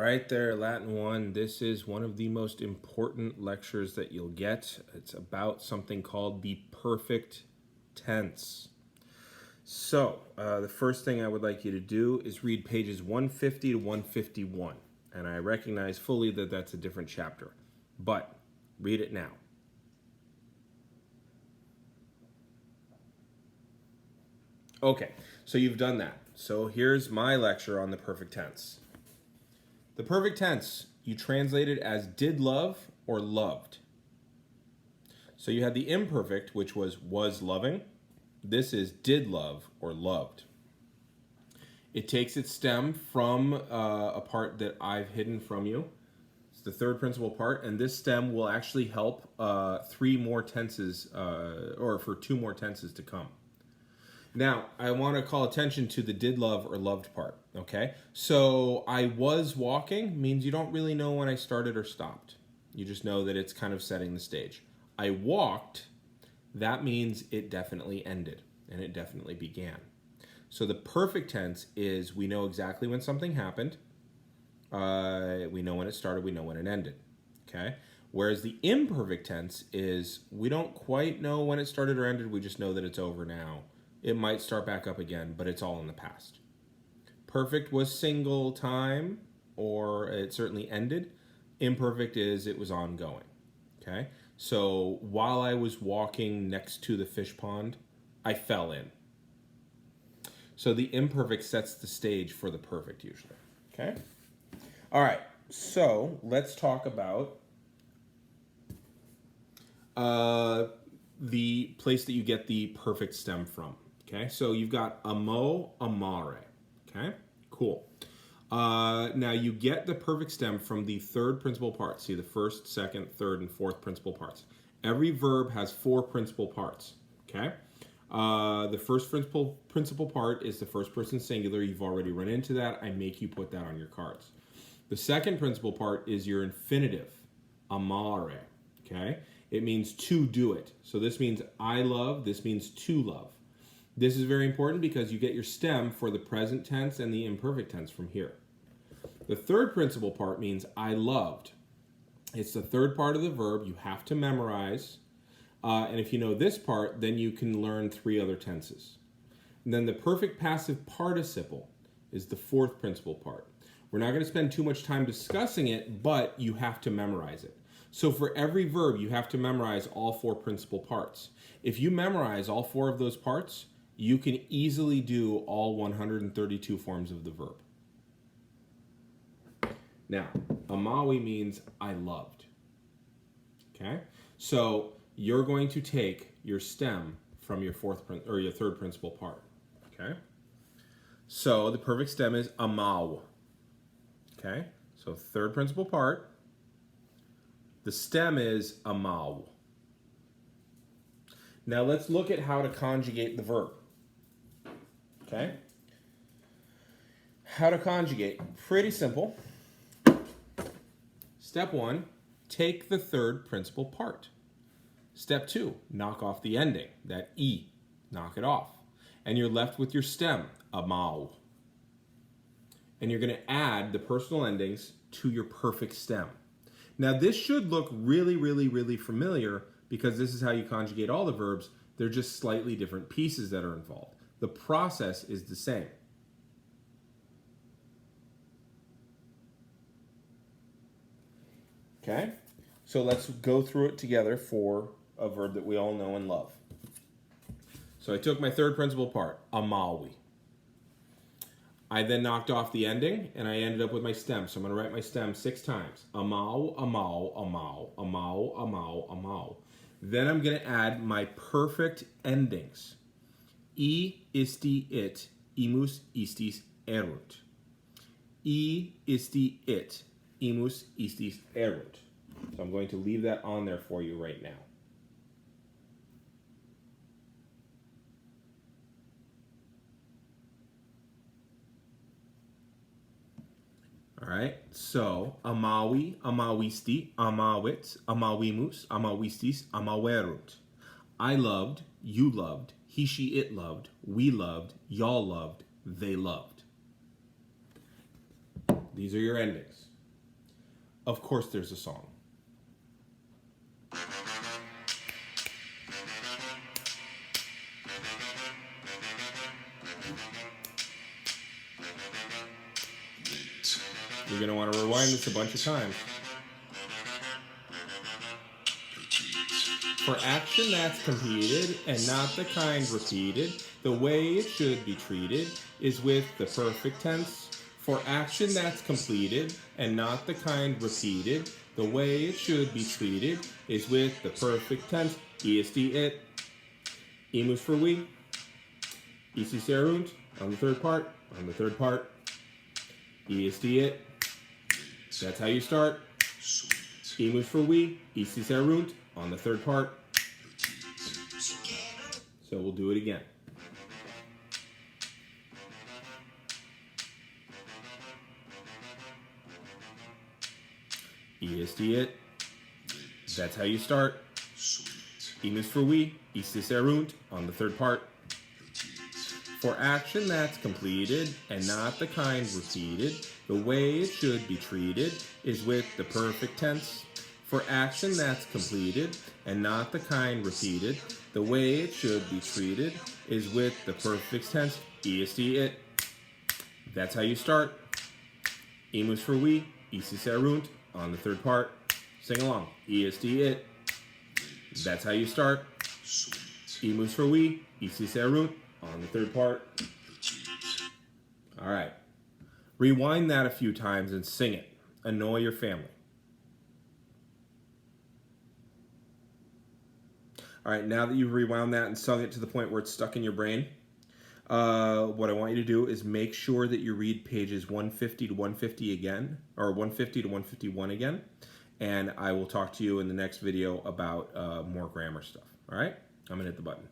right there, Latin 1. This is one of the most important lectures that you'll get. It's about something called the perfect tense. So, the first thing I would like you to do is read pages 150 to 151. And I recognize fully that that's a different chapter, but read it now. Okay, so you've done that. So here's my lecture on the perfect tense. The perfect tense, you translate it as did love or loved. So you had the imperfect, which was loving. This is did love or loved. It takes its stem from a part that I've hidden from you. It's the third principal part, and this stem will actually help three more tenses, or for two more tenses to come. Now, I want to call attention to the did love or loved part, okay? So, I was walking means you don't really know when I started or stopped. You just know that it's kind of setting the stage. I walked, that means it definitely ended, and it definitely began. So, the perfect tense is we know exactly when something happened, we know when it started, we know when it ended, okay? Whereas the imperfect tense is we don't quite know when it started or ended, we just know that it's over now. It might start back up again, but it's all in the past. Perfect was single time, or it certainly ended. Imperfect is it was ongoing. Okay? So while I was walking next to the fish pond, I fell in. So the imperfect sets the stage for the perfect usually. Okay? All right. So let's talk about the place that you get the perfect stem from. Okay, so you've got amo, amare. Okay, cool. Now you get the perfect stem from the third principal part. See the first, second, third, and fourth principal parts. Every verb has four principal parts. Okay, the first principal part is the first person singular. You've already run into that. I make you put that on your cards. The second principal part is your infinitive, amare. Okay, it means to do it. So this means I love. This means to love. This is very important because you get your stem for the present tense and the imperfect tense from here. The third principal part means I loved. It's the third part of the verb you have to memorize. And if you know this part, then you can learn three other tenses. And then the perfect passive participle is the fourth principal part. We're not going to spend too much time discussing it, but you have to memorize it. So for every verb, you have to memorize all four principal parts. If you memorize all four of those parts, you can easily do all 132 forms of the verb. Now, amawi means I loved. Okay? So you're going to take your stem from your your third principal part. Okay? So the perfect stem is amaw. Okay? So third principal part. The stem is amaw. Now let's look at how to conjugate the verb. Okay? How to conjugate. Pretty simple. Step 1, take the third principal part. Step 2, knock off the ending, that E. Knock it off. And you're left with your stem, amau. And you're going to add the personal endings to your perfect stem. Now this should look really, really, really familiar because this is how you conjugate all the verbs. They're just slightly different pieces that are involved. The process is the same. Okay? So let's go through it together for a verb that we all know and love. So I took my third principal part, amawi. I then knocked off the ending, and I ended up with my stem. So I'm going to write my stem 6 times. Amau, amau, amau, amau, amau, amau. Then I'm going to add my perfect endings. I isti it, imus istis erunt. I isti it, imus istis erunt. So I'm going to leave that on there for you right now. All right, so amawi, amawisti, amawit, amawimus, amawistis, amawerunt. I loved, you loved, he, she, it loved, we loved, y'all loved, they loved. These are your endings. Of course there's a song. You're going to want to rewind this a bunch of times. For action that's completed and not the kind repeated, the way it should be treated is with the perfect tense. For action that's completed and not the kind repeated, the way it should be treated is with the perfect tense. Est it. Emus for we. Ici serunt on the third part. On the third part. Est it. That's how you start. Emus for we. Ici serunt on the third part. So we'll do it again. Est it. That's how you start. Emus for we. Ici serunt on the third part. For action that's completed and not the kind repeated, the way it should be treated is with the perfect tense. For action that's completed and not the kind repeated, the way it should be treated is with the perfect tense. Est it. That's how you start. Emus for we. Ici serunt on the third part. Sing along. Est it. That's how you start. Emus for we. Ici serunt on the third part. All right. Rewind that a few times and sing it. Annoy your family. All right, now that you've rewound that and sung it to the point where it's stuck in your brain, what I want you to do is make sure that you read pages 150 to 150 again, or 150 to 151 again, and I will talk to you in the next video about more grammar stuff. All right? I'm going to hit the button.